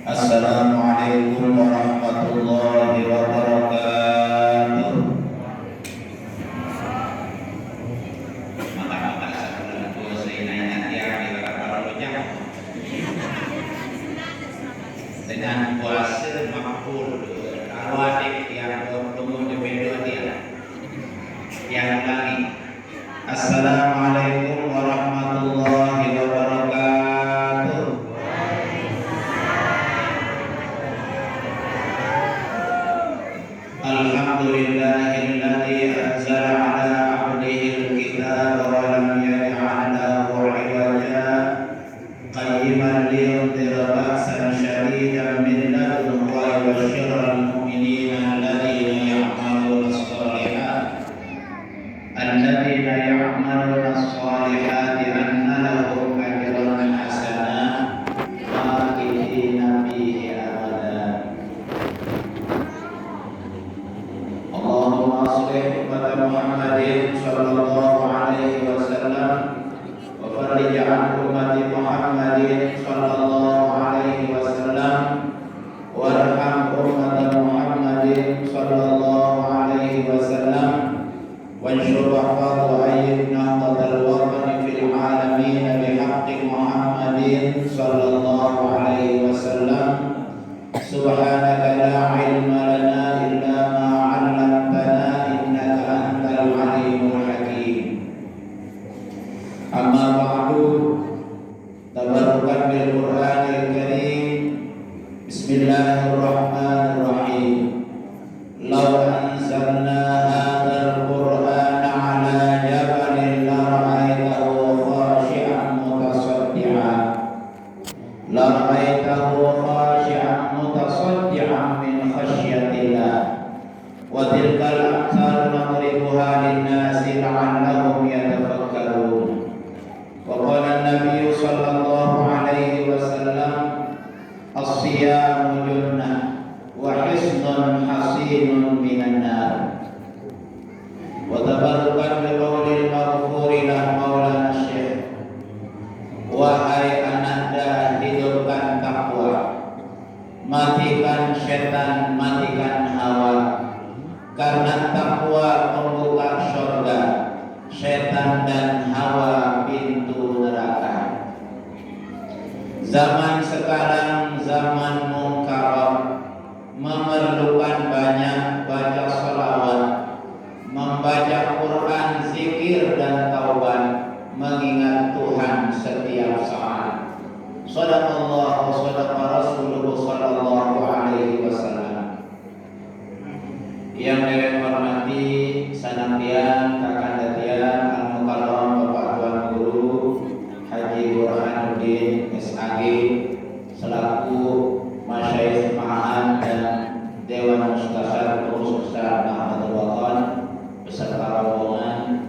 Assalamualaikum warahmatullahi wabarakatuh. Maka sebulan puasa ini nanti akan berapa dengan puasa makbul awadik yang bertemu dengan dia yang lagi. Assalamualaikum warahmatullahi wabarakatuh. Alhamdulillahilladzi anzala ala 'abdihi al-kitaba wa lam yaj'al lahu 'iwaja qayyiman liyunzira ba'san shadidan min ladunhu wa yubashshira al-mu'minina alladhina ya'maluna as-salihati anna lahum ajran hasanan makithina fihi abada. Allahumma shalli ala Muhammadin sallallahu alaihi wasallam wa farij an ummati Muhammadin sallallahu alaihi wasallam warham ummata Muhammadin sallallahu alaihi wasallam wanshur wahfadhu ayyidna nahdlatal watani fil alamin bihaqqi Muhammadin sallallahu alaihi wasallam. Subhanaka la ilma lana illa ma 'allamtana innaka antal alimul hakim. Amma ba'du, tabarrukan bil Qur'anil Karim. Bismillahirrahmanirrahim. Law anzalna hadzal Qur'ana 'ala jabalin la ra'aitahu khashi'an mutasaddi'an. La ra'aitahu khashi'an mutasaddi'an min khashyatillah. Wa tilkal amsalu nadribuha lin-nasi la'allahum yatafakkarun. Wa qala an-nabiy sallallahu alaihi wasallam as-siyamu junnah wa hisnun hasinun minan nar. Wa tabarrukan bi qaulil maghfuri lah maulana syekh. Wahai ananda, hidupkan takwa, matikan setan, matikan hawa. Karena takwa membuka surga, setan dan hawa pintu neraka. Zaman sekarang zaman munkarat, memerlukan banyak baca salawat, membaca Quran, zikir dan taubat, mengingat Tuhan setiap saat. Shadaqallah wa shadaqa Rasulullah sallallahu alaihi wasallam. Yang saya hormati sanatian kakandatian al-mukarram Bapak Tuan Guru Haji Burhanuddin SAG selaku Masyayikh Ma'an dan Dewan Mustasar Pengurus Besar Nahdlatul Wathon beserta rombongan.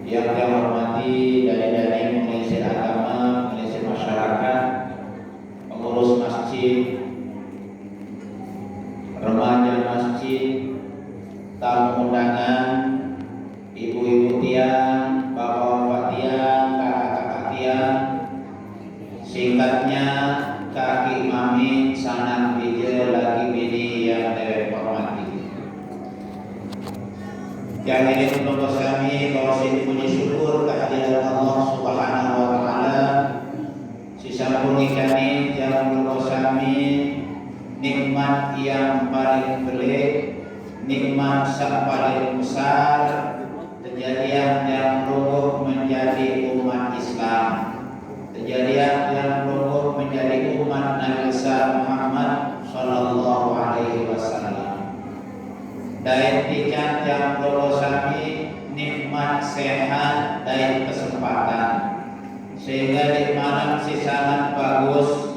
Yang saya hormati dari pengisi agama, pengisi masyarakat, pengurus masjid, remaja masjid, tamu undangan, ibu-ibu tiang, bapak-bapak tiang, kakak-kakak tiang, singkatnya kaki mami sanak bija lagi bini yang saya hormati. Yang ini untuk kami kausin puji syukur kehadiran Allah Subhanahu wa taala. Sisampuni kami yang untuk kami nikmat yang paling pelik, nikmat yang paling besar, kejadian yang roboh menjadi umat Islam, kejadian yang roboh menjadi umat Nabi besar Muhammad sallallahu alaihi wasallam. Dan tijan yang roboh kami nikmat sehat dan kesempatan, sehingga di malam si sangat bagus,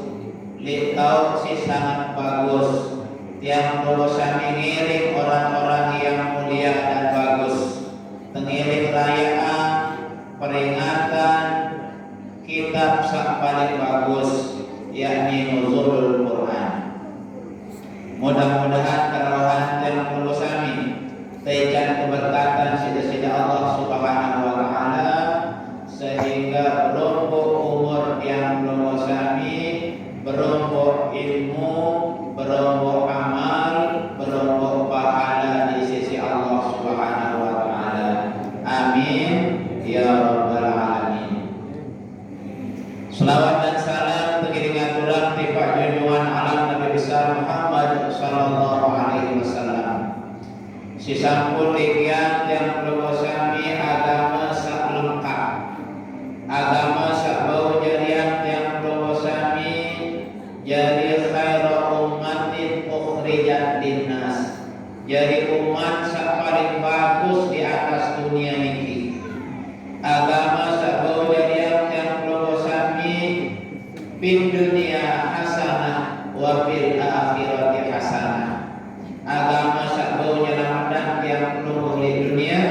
litau si sangat bagus, yang lulus kami ngiring orang-orang yang mulia dan bagus, mengiring perayaan peringatan kitab yang paling bagus, yakni Nuzulul Quran. Mudah-mudahan kerawahan yang lulus kami tejan keberkatan sida-sida Allah Subhanahu wa taala, sehingga berumur umur yang lulus kami, berumur ilmu, berombo amal, berombo pahala di sisi Allah Subhanahu wa taala. Amin ya rabbal alamin. Selawat dan salam pengiringan ulang tiba junjungan alam Nabi besar Muhammad sallallahu alaihi wasallam. Si sampun likian yang perlu sami agama sak lengkap. Agama sak bau jarian yang perlu sami jadi khairu ummatin ukhrijat linnas. Jadi umat sak paling bagus di atas dunia ini. Agama sak bau jarian yang perlu sami fid dunia hasanah wa fil akhirati hasanah. Agama sak bau nyelamatkan yang perlu di dunia,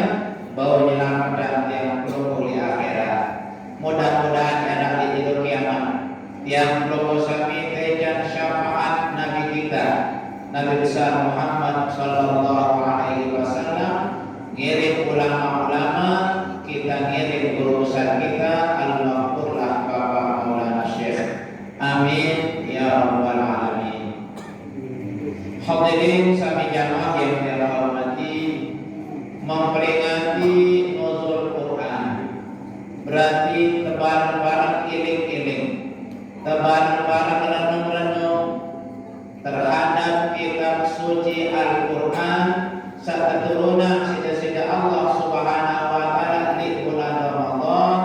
bau nyelamatkan yang perlu di akhirat. Mudah-mudahan ada di hidup kiamat yang perlu sami tejan syafaat Nabi kita, Nabi besar Muhammad sallallahu alaihi wasallam, ngirim ulama-ulama, kita ngirim guru besar kita al-maghfurlah Bapak Maulana Syekh. Amin ya rabbal alamin. Hadirin sami jamaah yang saya hormati, memperingati nuzul Quran berarti tebar-tebar iling-iling, tebar-tebar renung-renung terhadap kitab suci Al-Quran saat keturunan sida-sida Allah Subhanahu wa taala di bulan Ramadan,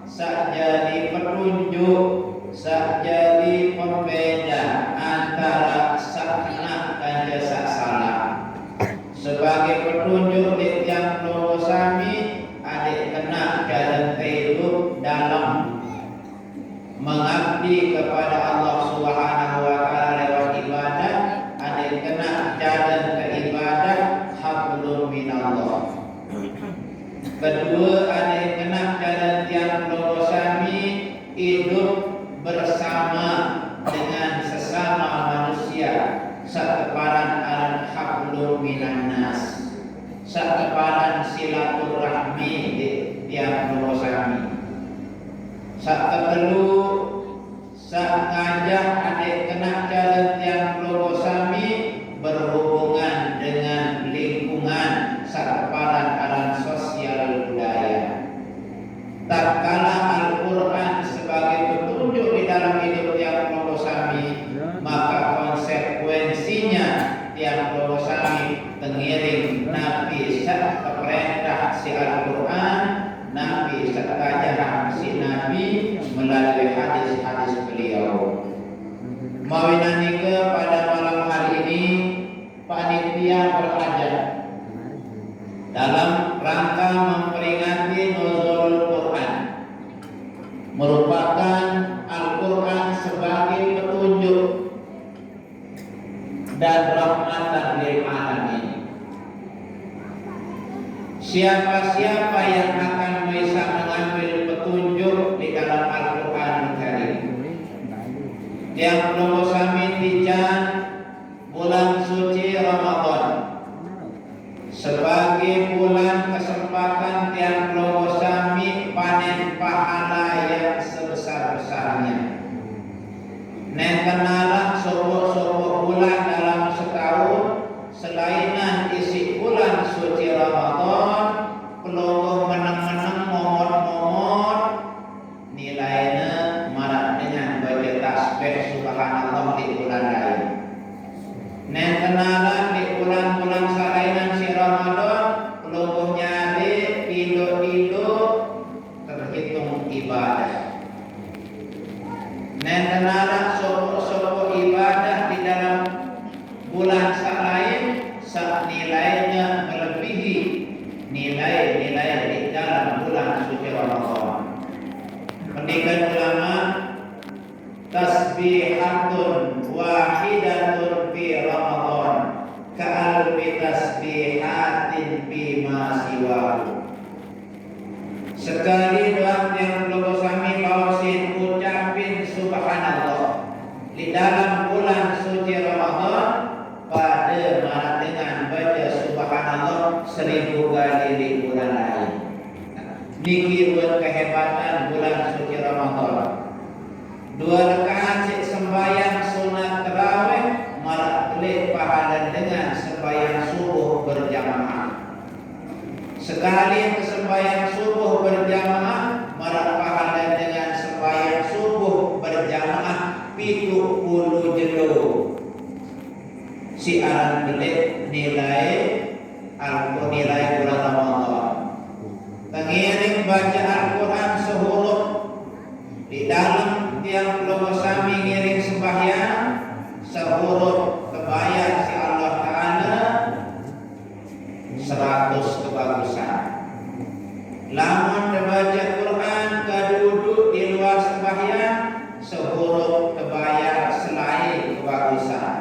saat jadi petunjuk, saat jadi pembeda antara sakna dan jasa salah. Sebagai petunjuk di tiang logo sami adik kena jalan hidup dalam mengabdi kepada Allah Subhanahu wa taala lewat ibadah, adik kena jalan ke ibadah hablum minallah. Kedua, adik kena jalan tiang logo sami hidup bersama dengan sesama manusia, sateparan al-hablum minan nas, sateparan silaturahmi di tiang logo sami. Saat ketelu, saat ngajak adik kena jalan tiang logo sami berhubungan dengan lingkungan sateparan alam sosial budaya. Tatkala Al-Quran sebagai petunjuk di dalam hidup tiang logo sami, maka konsekuensinya tiang logo sami tengiring Nabi sak keperintah si Al-Quran, Nabi sak kajahan si Nabi melalui hadis-hadis beliau. Mawinanike pada malam hari ini panitia berhajat dalam rangka memperingati nuzul Quran, merupakan Al-Quran sebagai petunjuk dan rahmatan lil alamin. Siapa-siapa yang akan bisa mengambil petunjuk di dalam Al-Quran Karim, yang perlu sami tijan bulan suci Ramadan sebagai bulan kesempatan yang perlu sami panen pahala yang sebesar-besarnya. Nen kenalah sopo-sopo bulan dalam setahun selainan isi bulan suci Ramadan, pelongo meneng-meneng momot-momot nilainya marak dengan baca tasbih subhanallah di bulan lain. Nen kenalan di bulan-bulan selainan si Ramadan, pelongo nyari ido-ido terhitung ibadah. Nen kenalan sopo-sopo ibadah di dalam bulan lain saat nilainya melebihi nilai-nilai di dalam bulan suci Ramadan. Pendidikan ulama, tasbihatun wahidatun fi Ramadan ka'alfi tasbihatin fi ma siwahu. Sekali doang yang perlu kami bawasin ucapin subhanallah di dalam bulan suci Ramadan pada malam dengan baca subhanallah 1000 kali di bulan lain. Niki buat kehebatan bulan suci Ramadan. 2 rakaat sembahyang sunat 70 jelo si aran belik nilai nilai bulan Ramadan. Tengiring baca Al-Quran sehuruf di dalam tiang keluarga sami ngiring sembahyang sehuruf kebayang si Allah Ta'ala 100 kebagusan. Lamun membaca Quran kaduduk di luar sembahyang sehuruf kebayang selain kebagusan.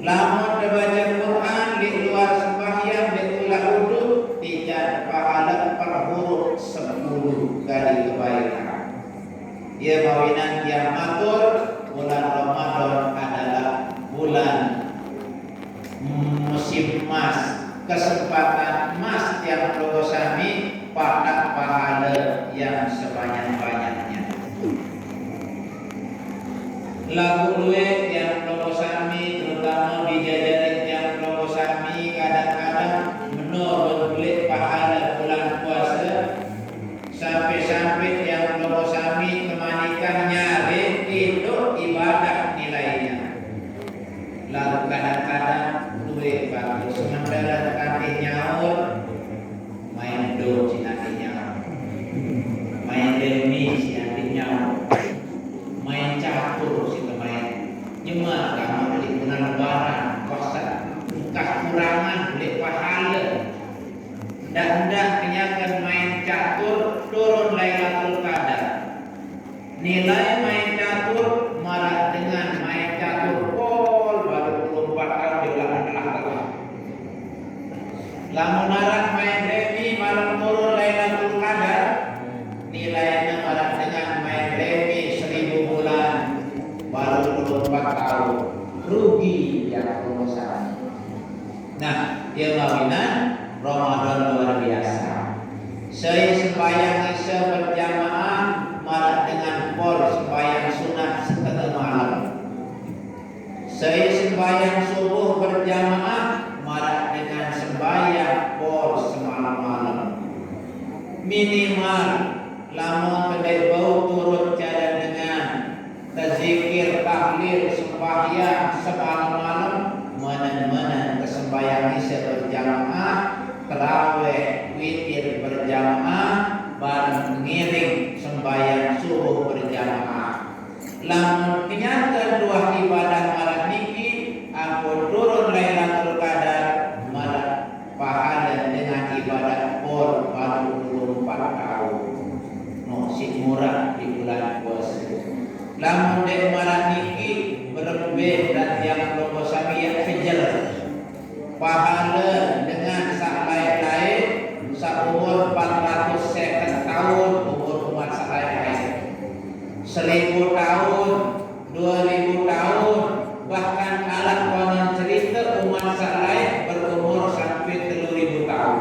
Lamun membaca Quran di luar sembahyang di ulah uduk tidak pahala per huruf 10 kali kebaikan. Ia mawinan yang matur bulan Ramadan adalah bulan musim emas, kesempatan emas yang perlu sami pada pahala yang sebanyak-banyaknya. Lagu duit yang perlu sami terutama bijajarin yang perlu sami kadang-kadang menurut kulit pahala bulan puasa sampai-sampai yang perlu sami kemanikan nyari itu ibadah nilainya. Lalu kadang-kadang duit bagus sementara kaki nyaur main do si nanti nyaur, main demi si nanti nyaur, main catur si main nyemar kamu beli bulan lebaran kosa bekas kurangan beli pahala. Hendak kenyakan main catur turun Lailatul Qadar. Nilai main catur marah dengan main catur pol baru 24 tahun di belakang. Lamun arah main remi malam turun Lailatul Qadar nilainya marah dengan main remi 1000 bulan baru 24 tahun. Rugi yang pengusaha. Nah, dia mawinan Ramadan luar biasa. Saya sembahyang isya berjamaah malah dengan pol sembahyang sunat setengah malam. Saya sembahyang subuh berjamaah malah dengan sembahyang pol semalam malam. Minimal lamun kedai bau turut cara dengan tazikir tahlil sembahyang semalam malam mana-mana kesembahyang isya berjamaah terawih witir berjamaah bareng mengiring sembahyang subuh berjamaah. Lamun kenyataan dua ibadah malam niki ampun turun Lailatul Qadar malah pahala dengan ibadah pol baru 24 tahun. No si murah di bulan puasa. Lamun dek malam niki berlebih dan yang logo sami yang kejar pahala dengan sak lain-lain sak umur 400 tahun umur umat sak lain-lain 1000 tahun 2000 tahun bahkan alat konon cerita umat sak lain berumur sampai 3000 tahun.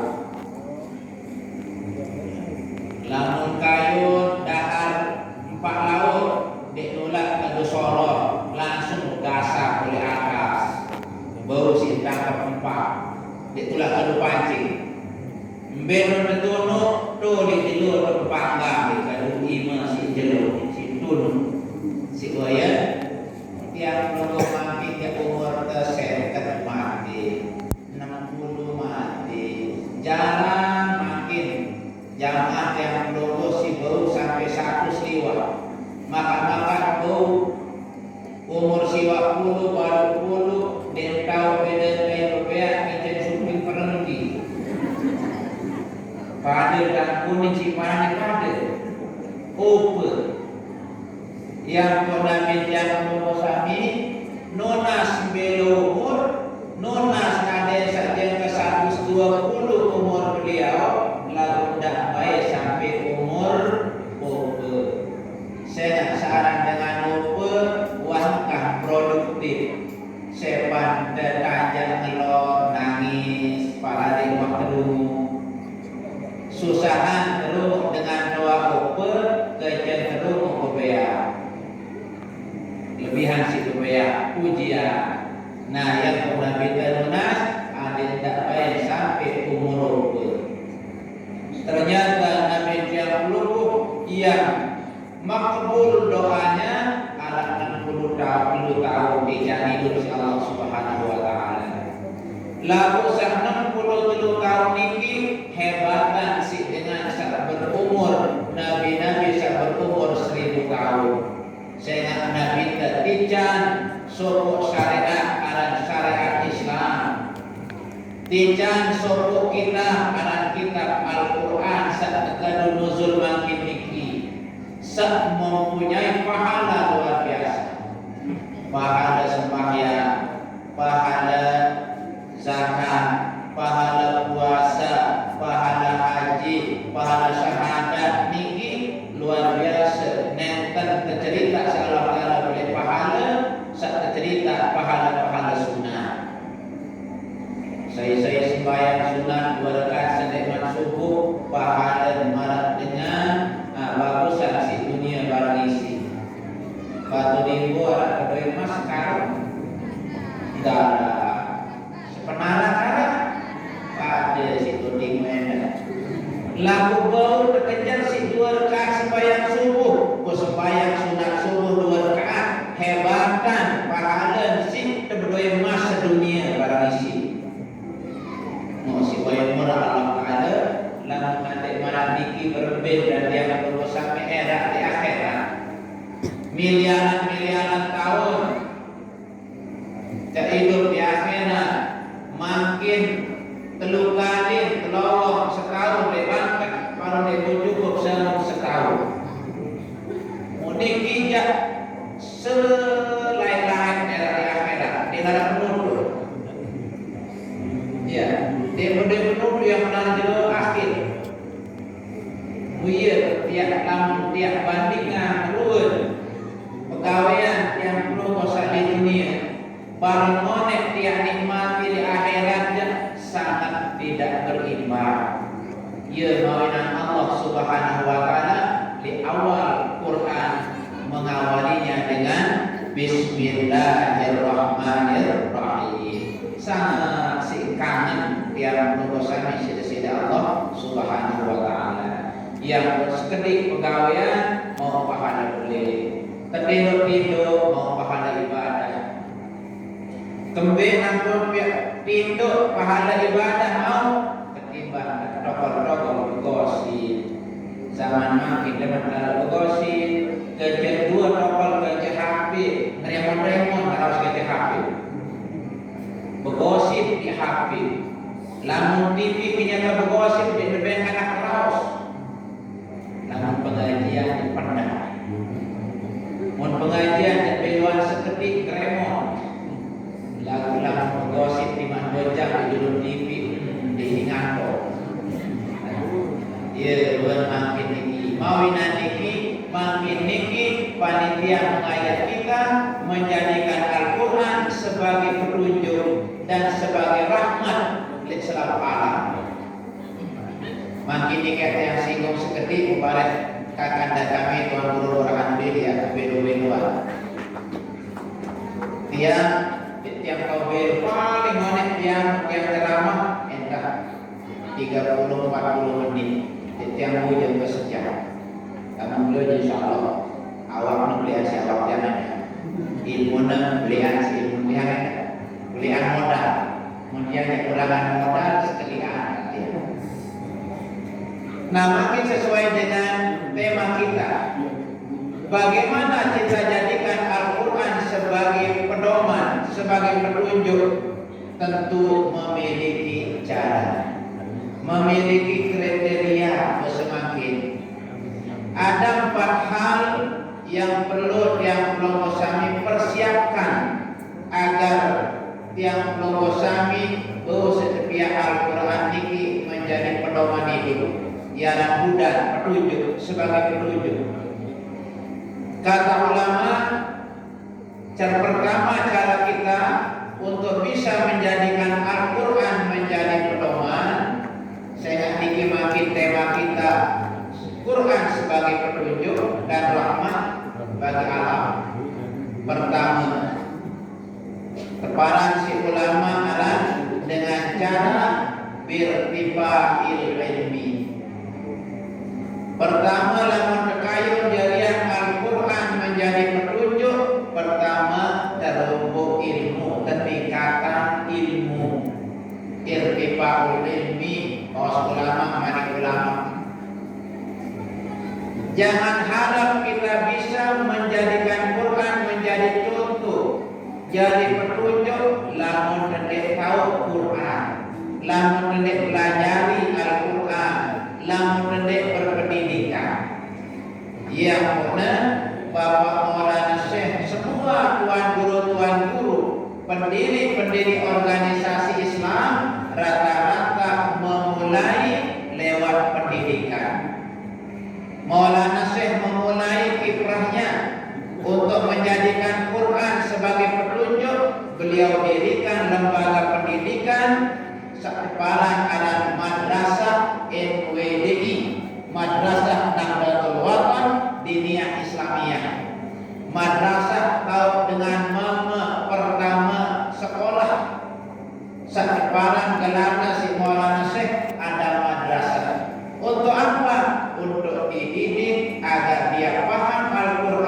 Lamun kayun dahar 4 laut dinulak ke Sorong langsung gasak oleh atas bau si tangkap empat ditulak ke pancing mbeno netunuk tu di tilur panggang di kadu ima si jelo si tun si waya tiang nunggu mati tiap umur terseket mati 60 mati jalan makin jamaah yang nunggu si bau sampai 100 liwat makan bau umur siwa puluh baru puluh dan tahu beda Eropa kita suping perenggi pada dan kuning cipanya pada ope yang kena minjam sami nonas belo umur nonas ada saja ke 120 umur beliau lalu dah baik sampai umur ope. Saya saran dengan ope wangkah produktif sepan tajam ngelor nangis para di waktu dulu susahan terus dengan doa ope kecenderung kebea lebihan si kebea ujian. Nah yang pernah kita lunas ada tak baik sampai umur ope. Ternyata Nabi yang yang makbul doanya ala 60 tahun dijan hidup si Allah Subhanahu wa taala. Lalu sak 63 tahun niki hebatan si dengan sak berumur nabi-nabi sak berumur 1000 tahun. Saya nabi tijan sopo syariat aran syariat Islam. Tijan sopo kita aran kitab Al-Qur'an sak tekadu nuzul makin niki. Sak mempunyai pahala luar biasa. Pahala sembahyang, pahala zakat, pahala puasa, pahala haji, pahala syahadat niki luar biasa. Nenten tercerita Allah Taala boleh pahala, sak tercerita pahala-pahala sunnah. Saya sembahyang sunat 2 rakaat selepas subuh, pahala marat dengan bagusan si dunia barang isi. Batu nimbu ada kedoi mas sekarang darah sepenara karang pada situ dimana lagu bau terkejar si 2 rakaat sembahyang subuh, sembahyang sunat subuh 2 rakaat hebatan pahala si terdoi mas sedunia barang isi. Mau si bayar murah Allah Taala lalu nanti marah niki berbeda dia akan sampai era di akhirat. Miliaran tahun tak hidup di akhirat makin telu kali telawang setahun lebangkan baru dia cukup setahun. Mudik kijak selain-lain era di akhirat di dalam penuh. Ya, dia penuh yang menang jero akhir. Buyer tiap bandingan ruwet pegawaian yang perlu kosa di dunia barang monek tiap nikmati di akhiratnya sangat tidak berimbang. Ya mawinan Allah Subhanahu wa taala di awal Quran mengawalinya dengan Bismillahirrahmanirrahim. Sangat si kangen tiap kosa sida Allah Subhanahu wa taala. Yang bersekedik pegawaian mau pahala boleh, tertidur mau pahala ibadah, kembali tidur pahala ibadah mau ketimbang rokok begosi. Zaman makin dengan kalau begosi kerja 2 rokok kerja HP remon harus kerja HP begosi di HP lamun TV kenyataan begosi di depan anak raus. Namun pengajian di pernah, mun pengajian di beluan seketik kremon, lagu-lagu menggosip di mandojak di judul TV di ngato. Iya, luar makin niki, mawinan niki, makin niki, panitia mengajak kita menjadikan Al-Quran sebagai petunjuk dan sebagai rahmat untuk seluruh alam. Makin dikat yang singgung seketik mubarak kakanda kami Tuan Guru Orahan Belia bedo-bedoan. Tiap kau paling monet yang ceramah entah 30-40 menit. Tiap hujan kesejak. Karena beliau insyaallah awak belian si awak jangan ilmu belian si ilmu belian modal. Kemudian kekurangan modal sekalian. Nah, makin sesuai dengan tema kita. Bagaimana kita jadikan Al-Quran sebagai pedoman, sebagai petunjuk? Tentu memiliki cara, memiliki kriteria semakin. Ada 4 hal yang perlu kami persiapkan agar yang perlu kami setiap Al-Quran ini menjadi pedoman hidup. Ialah hudan, petunjuk, sebagai petunjuk. Kata ulama, cara pertama cara kita untuk bisa menjadikan Al-Quran menjadi pedoman, saya ingin makin tema kita Quran sebagai petunjuk dan rahmat bagi alam. Pertama, keparan si ulama alam dengan cara birtifa'il ilmi. Pertama, lamun kekayun jarian Al-Quran menjadi petunjuk. Pertama, Jangan harap kita bisa menjadikan Quran menjadi contoh, jadi petunjuk, lamun tidak tahu Quran, lamun tidak pelajari Al-Quran, lamun tidak berpendidikan. Yang mana Bapak Maulana Syekh, semua tuan guru, pendiri organisasi Islam rata-rata memulai lewat pendidikan. Maulana Syekh memulai kiprahnya untuk menjadikan Quran sebagai petunjuk. Beliau dirikan lembaga pendidikan Sekolah Alam